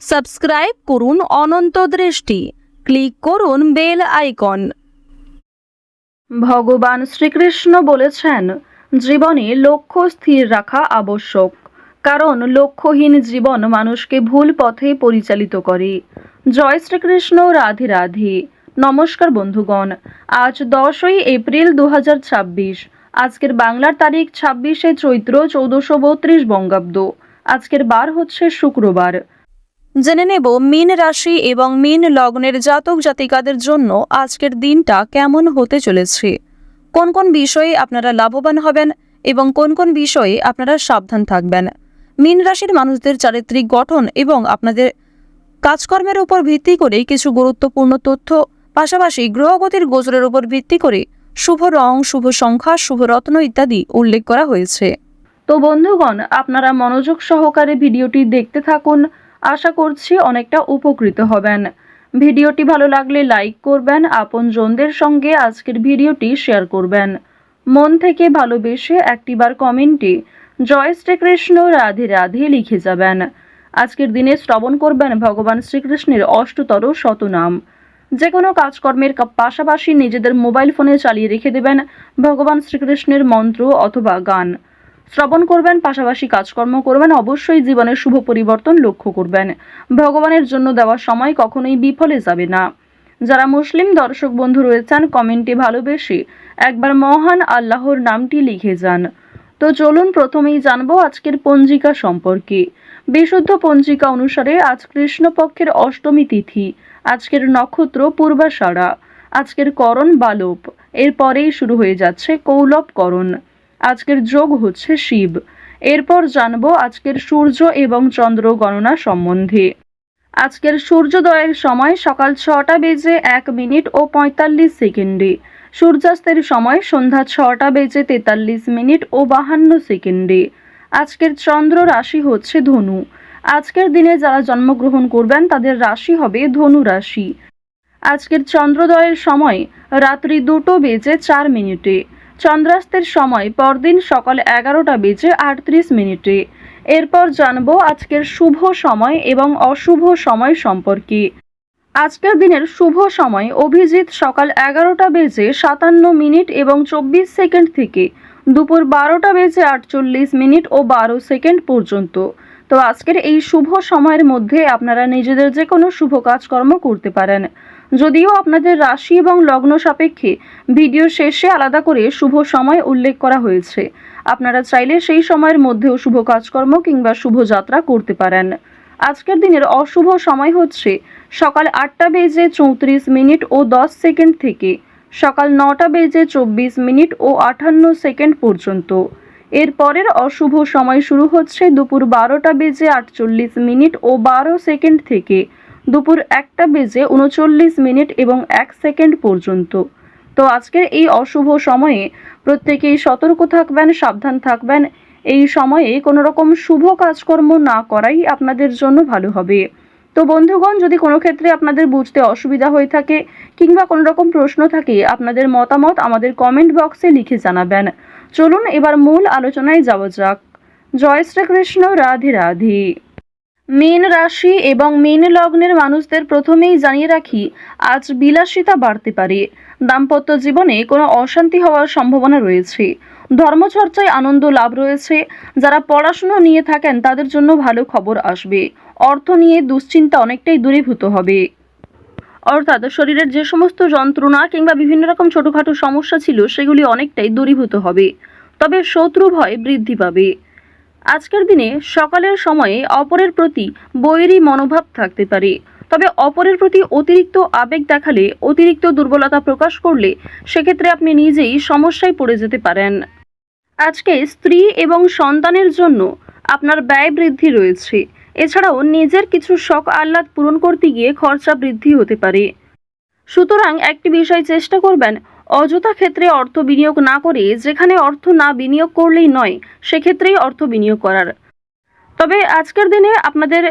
Subscribe করুন অনন্ত দৃষ্টি, click করুন বেল আইকন। ভগবান শ্রীকৃষ্ণ বলেছেন, জীবনে লক্ষ্য স্থির রাখা আবশ্যক, কারণ লক্ষ্যহীন জীবন মানুষকে ভুল পথে পরিচালিত করে। জয় শ্রীকৃষ্ণ, রাধে রাধে। নমস্কার বন্ধুগণ, আজ 10ই এপ্রিল 2026। আজকের বাংলার তারিখ 26শে চৈত্র 1432 বঙ্গাব্দ। আজকের বার হচ্ছে শুক্রবার। জেনে নেব মীন রাশি এবং মীন লগ্নের জাতক জাতিকাদের জন্য আজকের দিনটা কেমন হতে চলেছে, কোন কোন বিষয়ে আপনারা লাভবান হবেন এবং কোন কোন বিষয়ে আপনারা সাবধান থাকবেন। মীন রাশির মানুষদের চারিত্রিক গঠন এবং আপনাদের কাজকর্মের উপর ভিত্তি করে কিছু গুরুত্বপূর্ণ তথ্য, পাশাপাশি গ্রহগতির গোচরের উপর ভিত্তি করে শুভ রং, শুভ সংখ্যা, শুভ রত্ন ইত্যাদি উল্লেখ করা হয়েছে। তো বন্ধুগণ, আপনারা মনোযোগ সহকারে ভিডিওটি দেখতে থাকুন। আশা করছি অনেকটা উপকৃত হবেন। ভিডিওটি ভালো লাগলে লাইক করবেন, আপনজনদের সঙ্গে আজকের ভিডিওটি শেয়ার করবেন। মন থেকে ভালোবেসে একটিবার কমেন্টে জয় শ্রীকৃষ্ণ, রাধে রাধে লিখে যাবেন। আজকের দিনে শ্রবণ করবেন ভগবান শ্রীকৃষ্ণের অষ্টতর শতনাম। যে কোনো কাজকর্মের পাশাপাশি নিজেদের মোবাইল ফোনে চালিয়ে রেখে দেবেন ভগবান শ্রীকৃষ্ণের মন্ত্র অথবা গান। শ্রবণ করবেন, পাশাপাশি কাজকর্ম করবেন। অবশ্যই জীবনের শুভ পরিবর্তন লক্ষ্য করবেন। ভগবানের জন্য দেওয়া সময় কখনোই বিফলে যাবে না। যারা মুসলিম দর্শক বন্ধু রয়েছেন, কমেন্টে ভালোবেসে একবার মহান আল্লাহর নামটি লিখে যান। তো চলুন প্রথমেই জানবো আজকের পঞ্জিকা সম্পর্কে। বিশুদ্ধ পঞ্জিকা অনুসারে আজ কৃষ্ণপক্ষের অষ্টমী তিথি। আজকের নক্ষত্র পূর্বাষাঢ়া। আজকের করণ বালব। এরপরেই শুরু হয়ে যাচ্ছে কৌলব করণ। আজকের যোগ হচ্ছে শিব। এরপর জানবো আজকের সূর্য এবং চন্দ্র গণনা সম্বন্ধে। আজকের সূর্যোদয়ের সময় সকাল 6টা বেজে 1 মিনিট ও 45 সেকেন্ডে। সূর্যাস্তের সময় সন্ধ্যা 6টা বেজে 43 মিনিট ও 52 সেকেন্ডে। আজকের চন্দ্র রাশি হচ্ছে ধনু। আজকের দিনে যারা জন্মগ্রহণ করবেন তাদের রাশি হবে ধনু রাশি। আজকের চন্দ্রোদয়ের সময় রাত্রি 2টো বেজে 4 মিনিটে। চন্দ্রাস্তের সময় পরদিন সকাল 11টা বেজে 38 মিনিটে। এরপর জানবো আজকের শুভ সময় এবং অশুভ সময় সম্পর্কে। আজকের দিনের শুভ সময় অভিজিৎ সকাল 11টা বেজে 57 মিনিট এবং 24 সেকেন্ড থেকে দুপুর 12টা বেজে 48 মিনিট ও 12 সেকেন্ড পর্যন্ত। তো আজকের এই শুভ সময়ের মধ্যে আপনারা নিজেদের যে কোনো শুভ কাজকর্ম করতে পারেন। যদিও আপনাদের রাশি এবং লগ্ন সাপেক্ষে ভিডিও শেষে আলাদা করে শুভ সময় উল্লেখ করা হয়েছে, আপনারা চাইলে সেই সময়ের মধ্যেও শুভ কাজকর্ম কিংবা শুভ যাত্রা করতে পারেন। আজকের দিনের অশুভ সময় হচ্ছে সকাল 8টা বেজে 34 মিনিট ও 10 সেকেন্ড থেকে সকাল 9টা বেজে 24 মিনিট ও 58 সেকেন্ড পর্যন্ত। এর পরের অশুভ সময় শুরু হচ্ছে দুপুর 12টা বেজে 48 মিনিট ও 12 সেকেন্ড থেকে দুপুর 1টা বেজে 39 মিনিট এবং 1 সেকেন্ড পর্যন্ত। তো আজকের এই অশুভ সময়ে প্রত্যেকেই সতর্ক থাকবেন, সাবধান থাকবেন। এই সময়ে কোনো রকম শুভ কাজকর্ম না করাই আপনাদের জন্য ভালো হবে। তো বন্ধুগণ, যদি কোনো ক্ষেত্রে আপনাদের বুঝতে অসুবিধা হয়ে থাকে কিংবা কোনো রকম প্রশ্ন থাকে, আপনাদের মতামত আমাদের কমেন্ট বক্সে লিখে জানাবেন। চলুন এবার মূল আলোচনায় যাওয়া যাক। জয় শ্রীকৃষ্ণ, রাধে রাধে। মীন রাশি এবং মীন লগ্নের মানুষদের প্রথমেই জানিয়ে রাখি, আজ বিলাসিতা বাড়তে পারে। দাম্পত্য জীবনে কোনো অশান্তি হওয়ার সম্ভাবনা রয়েছে। ধর্মচর্চায় আনন্দ লাভ রয়েছে। যারা পড়াশুনো নিয়ে থাকেন তাদের জন্য ভালো খবর আসবে। অর্থ নিয়ে দুশ্চিন্তা অনেকটাই দূরীভূত হবে। অর্থাৎ শরীরের যে সমস্ত যন্ত্রণা কিংবা বিভিন্ন রকম ছোটখাটো সমস্যা ছিল সেগুলি অনেকটাই দূরীভূত হবে। তবে শত্রু ভয় বৃদ্ধি পাবে। আজকের দিনে সকালের সময়ে অপরের প্রতি বৈরী মনোভাব থাকতে পারে। তবে অপরের প্রতি অতিরিক্ত আবেগ দেখালে, অতিরিক্ত দুর্বলতা প্রকাশ করলে সেক্ষেত্রে আপনি নিজেই সমস্যায় পড়ে যেতে পারেন। আজকে স্ত্রী এবং সন্তানের জন্য আপনার ব্যয় বৃদ্ধি রয়েছে। এছাড়াও নিজের কিছু শখ আহ্লাদ পূরণ করতে গিয়ে খরচা বৃদ্ধি হতে পারে। সুতরাং একটি বিষয় চেষ্টা করবেন, অযথা ক্ষেত্রে অর্থ বিনিয়োগ না করে যেখানে অর্থ না বিনিয়োগ করলেই নয় সেক্ষেত্রেই অর্থ বিনিয়োগ করার। তবে আজকের দিনে আপনাদের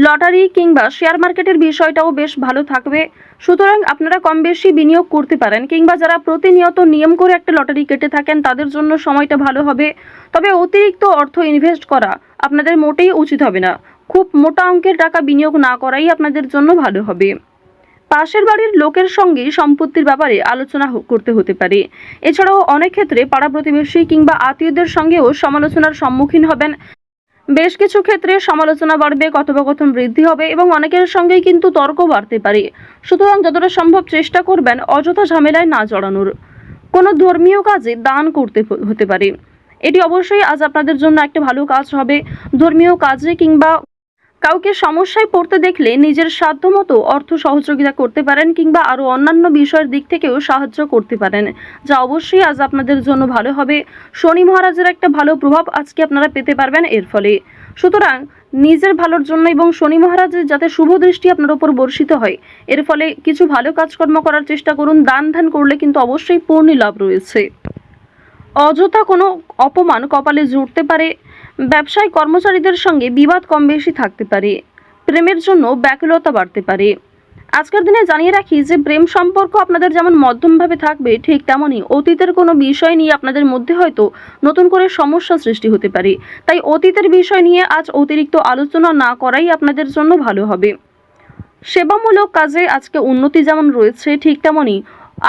লটারি কিংবা শেয়ার মার্কেটের বিষয়টাও বেশ ভালো থাকবে। সুতরাং আপনারা কম বেশি বিনিয়োগ করতে পারেন, কিংবা যারা প্রতিনিয়ত নিয়ম করে একটা লটারি কেটে থাকেন তাদের জন্য সময়টা ভালো হবে। তবে অতিরিক্ত অর্থ ইনভেস্ট করা আপনাদের মোটেই উচিত হবে না। খুব মোটা অঙ্কের টাকা বিনিয়োগ না করাই আপনাদের জন্য ভালো হবে। পাশের বাড়ির লোকের সঙ্গে সম্পত্তির ব্যাপারে আলোচনা করতে হতে পারে। এছাড়াও অনেক ক্ষেত্রে পাড়া প্রতিবেশী কিংবা আত্মীয়দের সঙ্গেও সমালোচনার সম্মুখীন হবেন। বেশ কিছু ক্ষেত্রে সমালোচনা বাড়বে, কথোপকথন বৃদ্ধি হবে এবং অনেকের সঙ্গেই কিন্তু তর্ক বাড়তে পারে। সুতরাং যতটা সম্ভব চেষ্টা করবেন অযথা ঝামেলায় না জড়ানোর। কোনো ধর্মীয় কাজে দান করতে হতে পারে। এটি অবশ্যই আজ আপনাদের জন্য একটা ভালো কাজ হবে। ধর্মীয় কাজে কিংবা কাউকে সমস্যায় পড়তে দেখলে নিজের সাধ্যমতো অর্থ সহযোগিতা করতে পারেন কিংবা আরও অন্যান্য বিষয়ের দিক থেকেও সাহায্য করতে পারেন, যা অবশ্যই আজ আপনাদের জন্য ভালো হবে। শনি মহারাজের একটা ভালো প্রভাব আজকে আপনারা পেতে পারবেন এর ফলে। সুতরাং নিজের ভালোর জন্য এবং শনি মহারাজের যাতে শুভ দৃষ্টি আপনার উপর বর্ষিত হয়, এর ফলে কিছু ভালো কাজকর্ম করার চেষ্টা করুন। দান ধ্যান করলে কিন্তু অবশ্যই পূর্ণ লাভ রয়েছে। অযথা কোনো অপমান কপালে জুটতে পারে। ব্যবসায় কর্মচারীদের সঙ্গে বিবাদ কম বেশি থাকতে পারে। প্রেমের জন্য ব্যাকুলতা বাড়তে পারে। আজকের দিনে জানিয়ে রাখি যে প্রেম সম্পর্ক আপনাদের যেমন মধ্যমভাবে থাকবে, ঠিক তেমনই অতীতের কোনো বিষয় নিয়ে আপনাদের মধ্যে হয়তো নতুন করে সমস্যা সৃষ্টি হতে পারে। তাই অতীতের বিষয় নিয়ে আজ অতিরিক্ত আলোচনা না করাই আপনাদের জন্য ভালো হবে। সেবামূলক কাজে আজকে উন্নতি যেমন রয়েছে, ঠিক তেমনই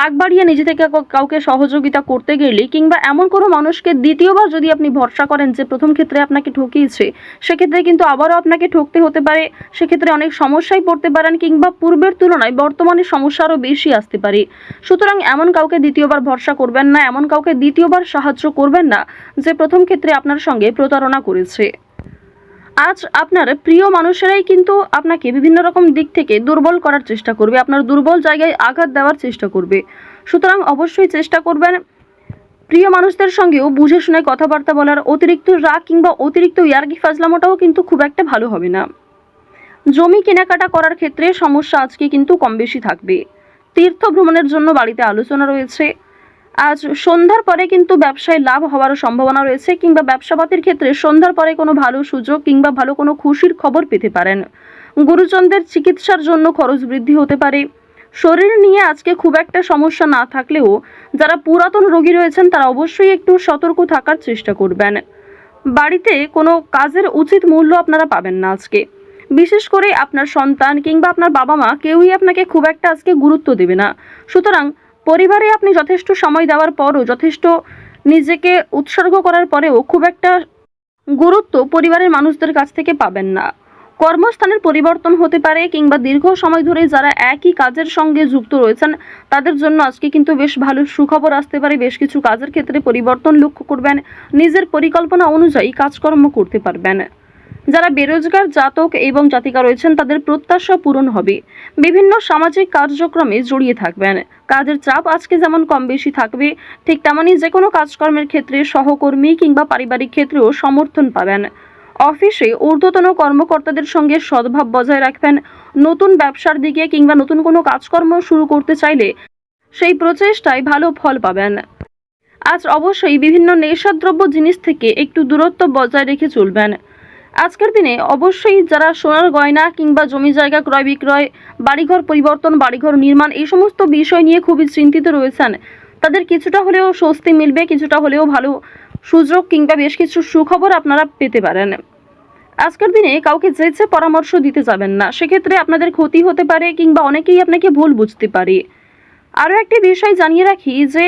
আগ বাড়িয়ে নিজে থেকে কাউকে সহযোগিতা করতে গেলে কিংবা এমন কোনো মানুষকে দ্বিতীয়বার যদি আপনি ভরসা করেন যে প্রথম ক্ষেত্রে আপনাকে ঠকিয়েছে, সেক্ষেত্রে কিন্তু আবারও আপনাকে ঠকতে হতে পারে। সেক্ষেত্রে অনেক সমস্যায় পড়তে পারেন কিংবা পূর্বের তুলনায় বর্তমানে সমস্যা আরও বেশি আসতে পারে। সুতরাং এমন কাউকে দ্বিতীয়বার ভরসা করবেন না, এমন কাউকে দ্বিতীয়বার সাহায্য করবেন না যে প্রথম ক্ষেত্রে আপনার সঙ্গে প্রতারণা করেছে। আজ আপনার প্রিয় মানুষেরাই কিন্তু আপনাকে বিভিন্ন রকম দিক থেকে দুর্বল করার চেষ্টা করবে, আপনার দুর্বল জায়গায় আঘাত দেওয়ার চেষ্টা করবে। সুতরাং অবশ্যই চেষ্টা করবেন প্রিয় মানুষদের সঙ্গেও বুঝে শুনে কথাবার্তা বলার। অতিরিক্ত রাগ কিংবা অতিরিক্ত ইয়ার্কি ফাজলামোটাও কিন্তু খুব একটা ভালো হবে না। জমি কেনাকাটা করার ক্ষেত্রে সমস্যা আজকে কিন্তু কম বেশি থাকবে। তীর্থ ভ্রমণের জন্য বাড়িতে আলোচনা রয়েছে। আজ সন্ধ্যার পরে কিন্তু ব্যবসায় লাভ হওয়ার সম্ভাবনা রয়েছে কিংবা ব্যবসাপাতির ক্ষেত্রে সন্ধ্যার পরে কোনো ভালো সুযোগ কিংবা ভালো কোনো খুশির খবর পেতে পারেন। গুরুজনদের চিকিৎসার জন্য খরচ বৃদ্ধি হতে পারে। শরীর নিয়ে আজকে খুব একটা সমস্যা না থাকলেও যারা পুরাতন রোগী রয়েছেন তারা অবশ্যই একটু সতর্ক থাকার চেষ্টা করবেন। বাড়িতে কোনো কাজের উচিত মূল্য আপনারা পাবেন না আজকে। বিশেষ করে আপনার সন্তান কিংবা আপনার বাবা মা কেউই আপনাকে খুব একটা আজকে গুরুত্ব দেবে না। সুতরাং পরিবারে আপনি যথেষ্ট সময় দেওয়ার পরও, যথেষ্ট নিজেকে উৎসর্গ করার পরেও খুব একটা গুরুত্ব পরিবারের মানুষদের কাছ থেকে পাবেন না। কর্মস্থানের পরিবর্তন হতে পারে কিংবা দীর্ঘ সময় ধরে যারা একই কাজের সঙ্গে যুক্ত রয়েছেন তাদের জন্য আজকে কিন্তু বেশ ভালো সুখবর আসতে পারে। বেশ কিছু কাজের ক্ষেত্রে পরিবর্তন লক্ষ্য করবেন। নিজের পরিকল্পনা অনুযায়ী কাজকর্ম করতে পারবেন। যারা বেরোজগার জাতক এবং জাতিকা রয়েছেন তাদের প্রত্যাশা পূরণ হবে। বিভিন্ন সামাজিক কার্যক্রমে জড়িয়ে থাকবেন। কাজের চাপ আজকে যেমন কম বেশি থাকবে, ঠিক তেমনই যে কোনো কাজকর্মের ক্ষেত্রে সহকর্মী কিংবা পারিবারিক ক্ষেত্রেও সমর্থন পাবেন। অফিসে ঊর্ধ্বতন কর্মকর্তাদের সঙ্গে সদ্ভাব বজায় রাখবেন। নতুন ব্যবসার দিকে কিংবা নতুন কোনো কাজকর্ম শুরু করতে চাইলে সেই প্রচেষ্টায় ভালো ফল পাবেন। আজ অবশ্যই বিভিন্ন নেশাদ্রব্য জিনিস থেকে একটু দূরত্ব বজায় রেখে চলবেন। আজকের দিনে অবশ্যই যারা সোনার গয়না কিংবা জমি জায়গা ক্রয় বিক্রয়, বাড়িঘর পরিবর্তন, বাড়িঘর নির্মাণ এই সমস্ত বিষয় নিয়ে খুবই চিন্তিত রয়েছেন, তাদের কিছুটা হলেও স্বস্তি মিলবে, কিছুটা হলেও ভালো সুযোগ কিংবা বেশ কিছু সুখবর আপনারা পেতে পারেন। আজকের দিনে কাউকে যেচে পরামর্শ দিতে যাবেন না, সেক্ষেত্রে আপনাদের ক্ষতি হতে পারে কিংবা অনেকেই আপনাকে ভুল বুঝতে পারে। আরও একটি বিষয় জানিয়ে রাখি যে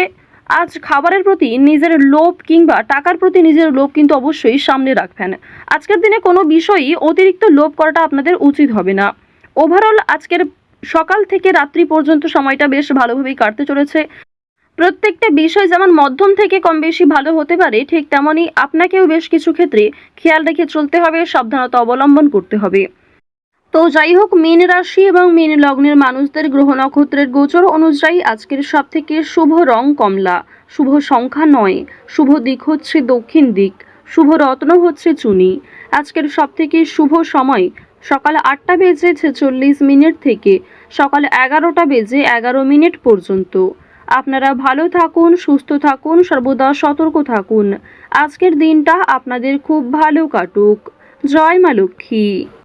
আজ খাবারের প্রতি নিজের লোভ কিংবা টাকার প্রতি নিজের লোভ কিন্তু অবশ্যই সামনে রাখবেন। আজকের দিনে কোনো বিষয়ই অতিরিক্ত লোভ করাটা আপনাদের উচিত হবে না। ওভারঅল আজকের সকাল থেকে রাত্রি পর্যন্ত সময়টা বেশ ভালোভাবেই কাটতে চলেছে। প্রত্যেকটা বিষয় যেমন মধ্যম থেকে কম বেশি ভালো হতে পারে, ঠিক তেমনই আপনাকেও বেশ কিছু ক্ষেত্রে খেয়াল রেখে চলতে হবে, সাবধানতা অবলম্বন করতে হবে। তো যাই হোক, মীন রাশি এবং মীন লগ্নের মানুষদের গ্রহ নক্ষত্রের গোচর অনুযায়ী আজকের সবথেকে শুভ রং কমলা, শুভ সংখ্যা 9, শুভ দিক হচ্ছে দক্ষিণ দিক, শুভ রত্ন হচ্ছে চুনি। আজকের সবথেকে শুভ সময় সকাল 8:46 থেকে সকাল 11:11 পর্যন্ত। আপনারা ভালো থাকুন, সুস্থ থাকুন, সর্বদা সতর্ক থাকুন। আজকের দিনটা আপনাদের খুব ভালো কাটুক। জয় মা লক্ষ্মী।